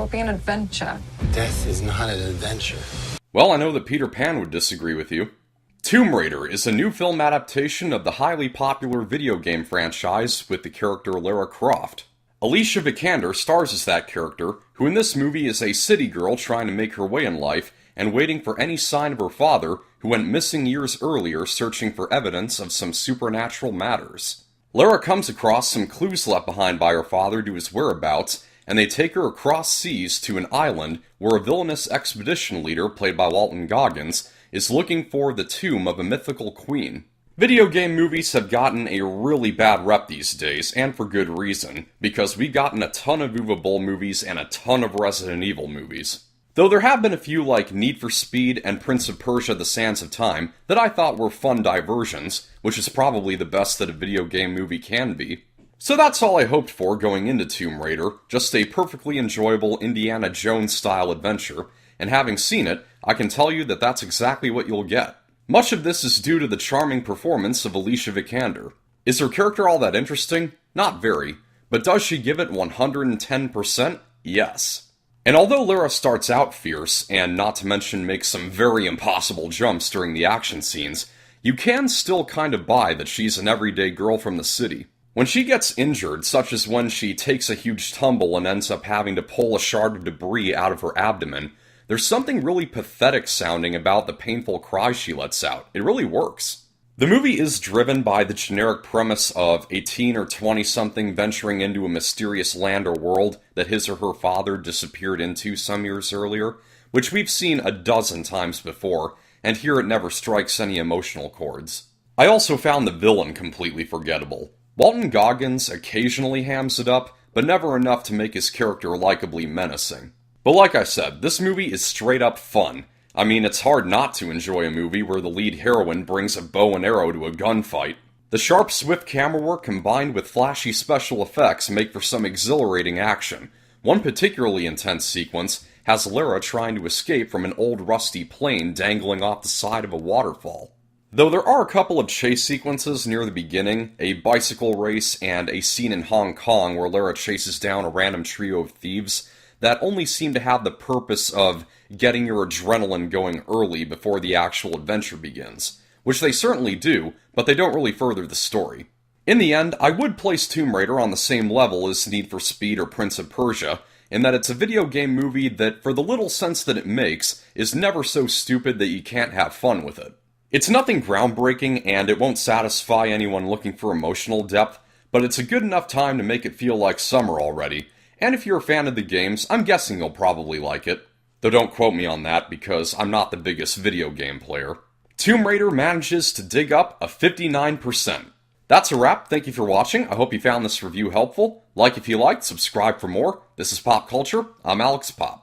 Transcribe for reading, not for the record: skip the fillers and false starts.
will be an adventure. Death is not an adventure. Well, I know that Peter Pan would disagree with you. Tomb Raider is a new film adaptation of the highly popular video game franchise with the character Lara Croft. Alicia Vikander stars as that character, who in this movie is a city girl trying to make her way in life and waiting for any sign of her father, who went missing years earlier searching for evidence of some supernatural matters. Lara comes across some clues left behind by her father to his whereabouts, and they take her across seas to an island where a villainous expedition leader, played by Walton Goggins, is looking for the tomb of a mythical queen. Video game movies have gotten a really bad rep these days, and for good reason, because we've gotten a ton of Uwe Boll movies and a ton of Resident Evil movies. Though there have been a few like Need for Speed and Prince of Persia: The Sands of Time that I thought were fun diversions, which is probably the best that a video game movie can be. So that's all I hoped for going into Tomb Raider, just a perfectly enjoyable Indiana Jones-style adventure, and having seen it, I can tell you that that's exactly what you'll get. Much of this is due to the charming performance of Alicia Vikander. Is her character all that interesting? Not very. But does she give it 110%? Yes. And although Lara starts out fierce, and not to mention makes some very impossible jumps during the action scenes, you can still kind of buy that she's an everyday girl from the city. When she gets injured, such as when she takes a huge tumble and ends up having to pull a shard of debris out of her abdomen, there's something really pathetic sounding about the painful cries she lets out. It really works. The movie is driven by the generic premise of a teen or 20-something venturing into a mysterious land or world that his or her father disappeared into some years earlier, which we've seen a dozen times before, and here it never strikes any emotional chords. I also found the villain completely forgettable. Walton Goggins occasionally hams it up, but never enough to make his character likably menacing. But like I said, this movie is straight up fun. I mean, it's hard not to enjoy a movie where the lead heroine brings a bow and arrow to a gunfight. The sharp, swift camera work combined with flashy special effects make for some exhilarating action. One particularly intense sequence has Lara trying to escape from an old rusty plane dangling off the side of a waterfall. Though there are a couple of chase sequences near the beginning, a bicycle race, and a scene in Hong Kong where Lara chases down a random trio of thieves, that only seem to have the purpose of getting your adrenaline going early before the actual adventure begins. Which they certainly do, but they don't really further the story. In the end, I would place Tomb Raider on the same level as Need for Speed or Prince of Persia, in that it's a video game movie that, for the little sense that it makes, is never so stupid that you can't have fun with it. It's nothing groundbreaking, and it won't satisfy anyone looking for emotional depth, but it's a good enough time to make it feel like summer already, and if you're a fan of the games, I'm guessing you'll probably like it. Though don't quote me on that, because I'm not the biggest video game player. Tomb Raider manages to dig up a 59%. That's a wrap, thank you for watching, I hope you found this review helpful. Like if you liked, subscribe for more. This is Pop Culture, I'm Alex Pop.